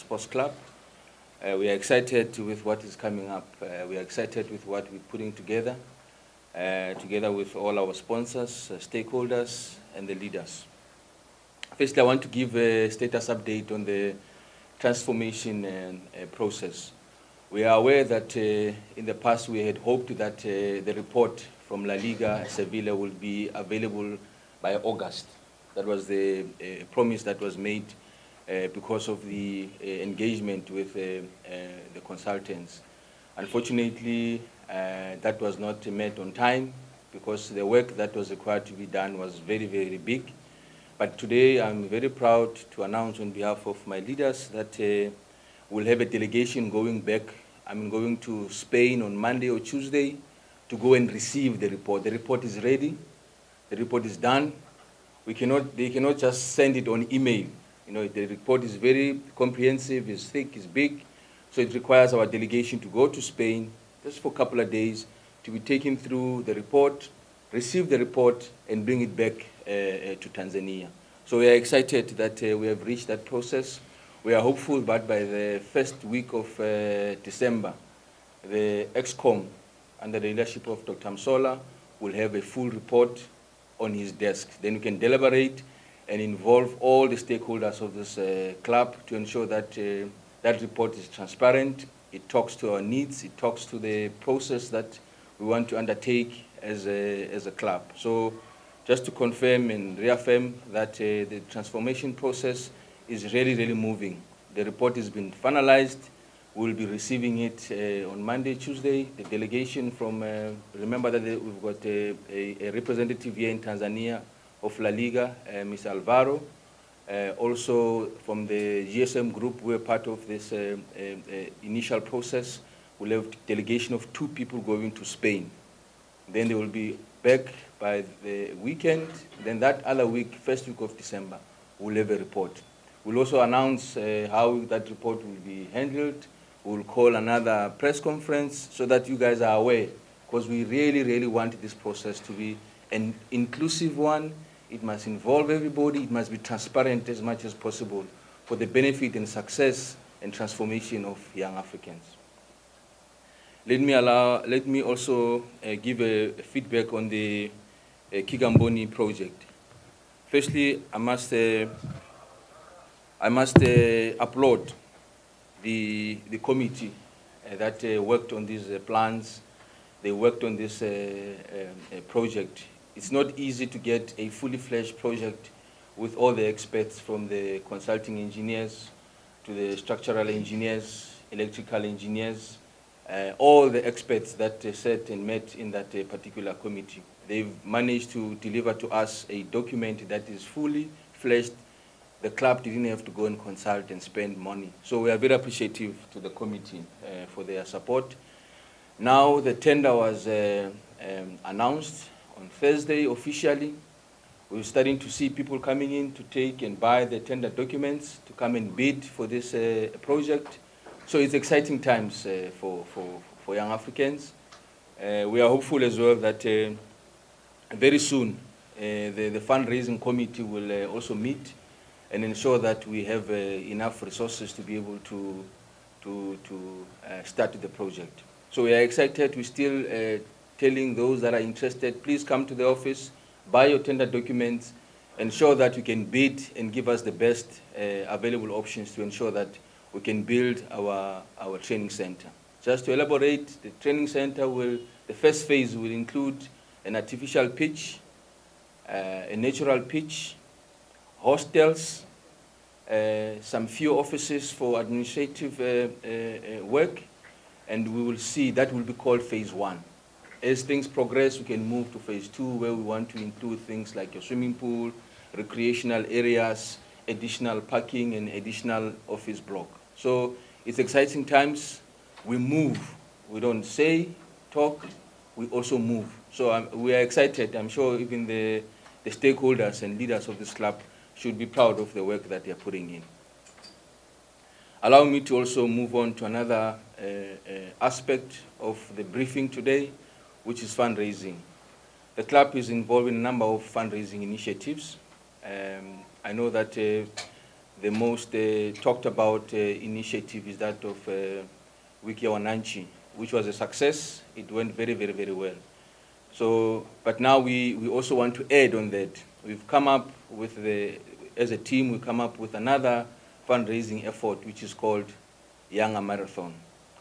Sports Club. We are excited with what is coming up. We are excited with what we're putting together, together with all our sponsors, stakeholders, and the leaders. Firstly, I want to give a status update on the transformation process. We are aware that in the past we had hoped that the report from La Liga Sevilla will be available by August. That was the promise that was made because of the engagement with the consultants. Unfortunately, that was not met on time because the work that was required to be done was very, very big. But today I'm very proud to announce on behalf of my leaders that we'll have a delegation going back. I'm going to Spain on Monday or Tuesday to go and receive the report. The report is ready. The report is done. They cannot just send it on email. You know, the report is very comprehensive, it's thick, it's big. So it requires our delegation to go to Spain just for a couple of days to be taken through the report, receive the report, and bring it back to Tanzania. So we are excited that we have reached that process. We are hopeful that by the first week of December, the ExCom, under the leadership of Dr. Msola, will have a full report on his desk. Then we can deliberate and involve all the stakeholders of this club to ensure that that report is transparent, it talks to our needs, it talks to the process that we want to undertake as a club. So just to confirm and reaffirm that the transformation process is really, really moving. The report has been finalized. We'll be receiving it on Monday, Tuesday. The delegation from, remember that we've got a representative here in Tanzania of La Liga, Mr. Alvaro. Also from the GSM group, we're part of this initial process. We'll have a delegation of 2 people going to Spain. Then they will be back by the weekend. Then that other week, first week of December, we'll have a report. We'll also announce how that report will be handled. We'll call another press conference so that you guys are aware, because we really, really want this process to be an inclusive one. It must involve everybody. It must be transparent as much as possible for the benefit and success and transformation of young Africans. Let me also give a feedback on the Kigamboni project. Firstly, I must applaud the committee that worked on these plans. They worked on this project. It's not easy to get a fully fledged project with all the experts, from the consulting engineers to the structural engineers, electrical engineers, all the experts that sat and met in that particular committee. They've managed to deliver to us a document that is fully fledged. The club didn't have to go and consult and spend money. So we are very appreciative to the committee for their support. Now the tender was announced on Thursday officially. We're starting to see people coming in to take and buy the tender documents to come and bid for this project. So it's exciting times for young Africans. We are hopeful as well that very soon the fundraising committee will also meet and ensure that we have enough resources to be able to start the project. So we are excited. We're still telling those that are interested, please come to the office, buy your tender documents, ensure that you can bid and give us the best available options to ensure that we can build our training center. Just to elaborate, the training center the first phase will include an artificial pitch, a natural pitch, hostels, some few offices for administrative work, and we will see that will be called phase 1. As things progress, we can move to phase 2, where we want to include things like a swimming pool, recreational areas, additional parking, and additional office block. So it's exciting times. We move. We don't say, talk, we also move. So we are excited. I'm sure even the stakeholders and leaders of this club should be proud of the work that they are putting in. Allow me to also move on to another aspect of the briefing today, which is fundraising. The club is involved in a number of fundraising initiatives. I know that the most talked about initiative is that of Wiki ya Wananchi, which was a success. It went very, very, very well. So, but now we also want to add on that. We've come up with as a team, we come up with another fundraising effort, which is called Younger Marathon.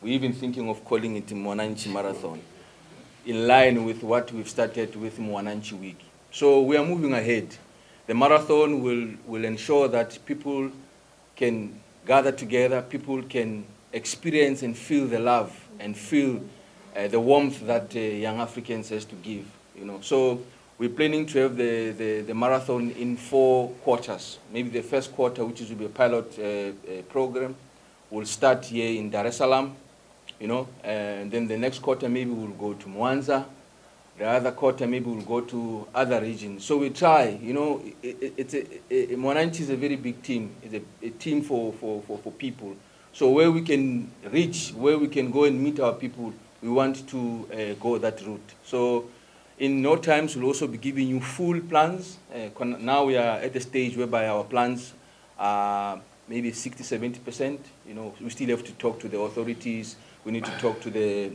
We're even thinking of calling it Mwananchi Marathon, in line with what we've started with Mwananchi Week. So we are moving ahead. The marathon will ensure that people can gather together, people can experience and feel the love and feel the warmth that Young Africans has to give. So we're planning to have the marathon in 4 quarters. Maybe the first quarter, which will be a pilot program, will start here in Dar es Salaam, and then the next quarter maybe we'll go to Mwanza. The other quarter maybe we'll go to other regions. So we try, Mwananchi is a very big team. It's a team for people. So where we can reach, where we can go and meet our people, we want to go that route. So in no times we'll also be giving you full plans. Now we are at the stage whereby our plans are maybe 60–70%. We still have to talk to the authorities. We need to talk to the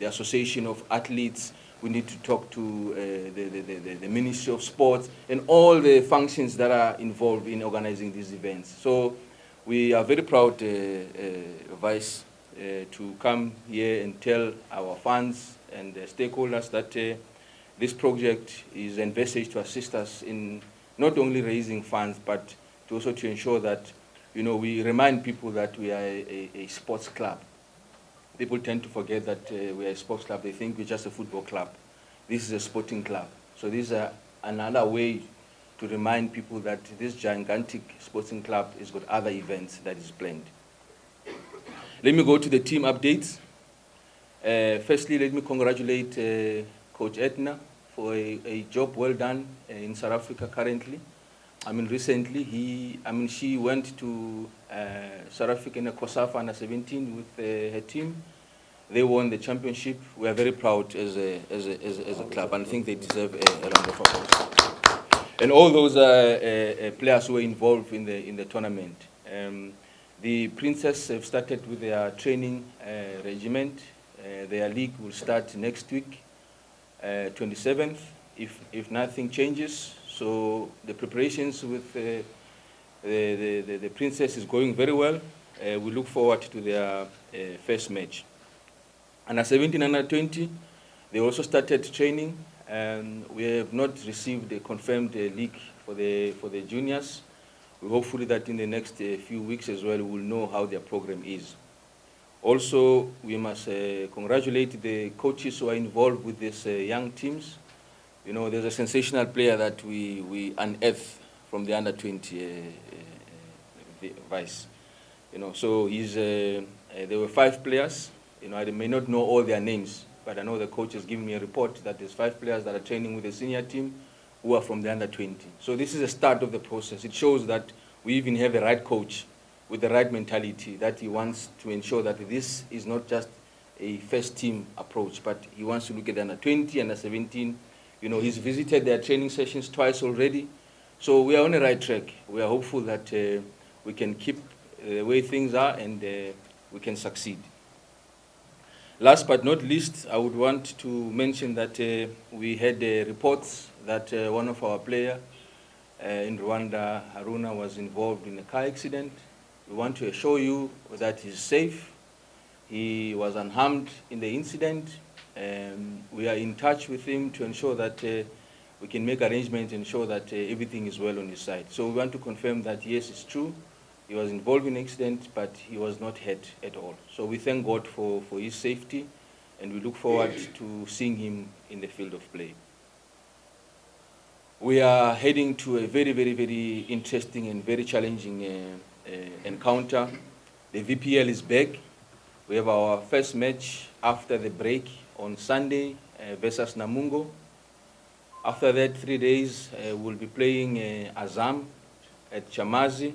Association of Athletes. We need to talk to the Ministry of Sports and all the functions that are involved in organizing these events. So we are very proud, Vice, to come here and tell our fans and stakeholders that this project is envisaged to assist us in not only raising funds, but also to ensure that we remind people that we are a sports club. People tend to forget that we are a sports club. They think we're just a football club. This is a sporting club. So this is another way to remind people that this gigantic sporting club has got other events that is planned. Let me go to the team updates. Firstly, let me congratulate Coach Edna for a job well done in South Africa currently. Recently, she went to South Africa in a COSAFA under 17 with her team. They won the championship. We are very proud as a club, and I think they deserve a round of applause. And all those players who were involved in the tournament. The Princess have started with their training regiment. Their league will start next week, 27th, if nothing changes. So the preparations with the Princess is going very well. We look forward to their first match. Under 17, under 20, they also started training. We have not received a confirmed league for the juniors. We hopefully that in the next few weeks as well, we will know how their program is. Also, we must congratulate the coaches who are involved with these young teams. There's a sensational player that we unearthed from the under-20 Vice. So there were 5 players. I may not know all their names, but I know the coach has given me a report that there's 5 players that are training with the senior team who are from the under-20. So this is a start of the process. It shows that we even have the right coach with the right mentality, that he wants to ensure that this is not just a first-team approach, but he wants to look at the under-20, under-17. He's visited their training sessions twice already. So we are on the right track. We are hopeful that we can keep the way things are and we can succeed. Last but not least, I would want to mention that we had reports that one of our players in Rwanda, Haruna, was involved in a car accident. We want to assure you that he's safe. He was unharmed in the incident. We are in touch with him to ensure that we can make arrangements and ensure that everything is well on his side. So we want to confirm that, yes, it's true. He was involved in an accident, but he was not hurt at all. So we thank God for his safety, and we look forward to seeing him in the field of play. We are heading to a very, very, very interesting and very challenging encounter. The VPL is back. We have our first match after the break on Sunday versus Namungo. After that, 3 days, we'll be playing Azam at Chamazi.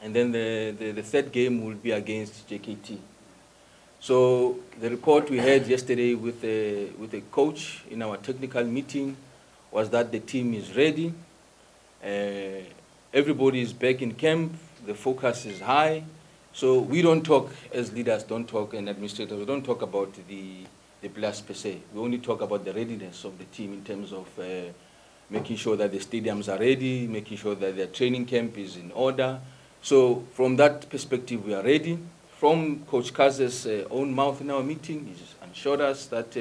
And then the third game will be against JKT. So the report we had yesterday with the coach in our technical meeting was that the team is ready. Everybody is back in camp. The focus is high. So we don't talk, as leaders don't talk, and administrators, we don't talk about the players per se. We only talk about the readiness of the team in terms of making sure that the stadiums are ready, making sure that their training camp is in order. So from that perspective, we are ready. From Coach Kaze's own mouth in our meeting, he's assured us that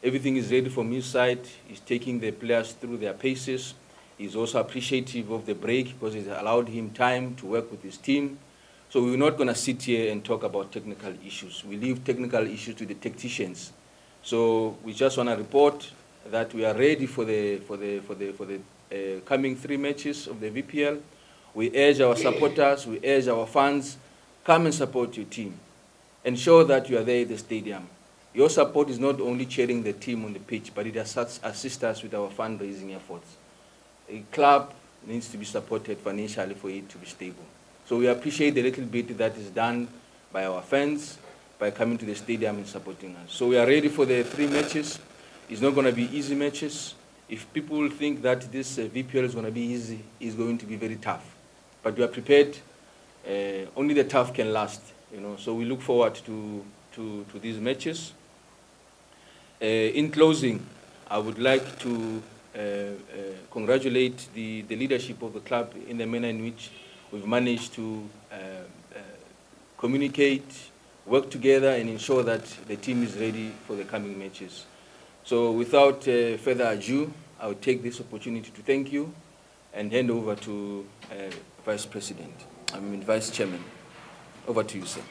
everything is ready from his side. He's taking the players through their paces. He's also appreciative of the break because it allowed him time to work with his team. So we're not going to sit here and talk about technical issues. We leave technical issues to the tacticians. So we just want to report that we are ready for the coming 3 matches of the VPL. We urge our supporters, we urge our fans, come and support your team. Ensure that you are there at the stadium. Your support is not only cheering the team on the pitch, but it assists us with our fundraising efforts. A club needs to be supported financially for it to be stable. So we appreciate the little bit that is done by our fans, by coming to the stadium and supporting us. So we are ready for the 3 matches. It's not going to be easy matches. If people think that this VPL is going to be easy, it's going to be very tough. But we are prepared. Only the tough can last, you know. So we look forward to these matches. In closing, I would like to congratulate the leadership of the club in the manner in which we've managed to communicate, work together, and ensure that the team is ready for the coming matches. So without further ado, I will take this opportunity to thank you and hand over to Vice Chairman. Over to you, sir.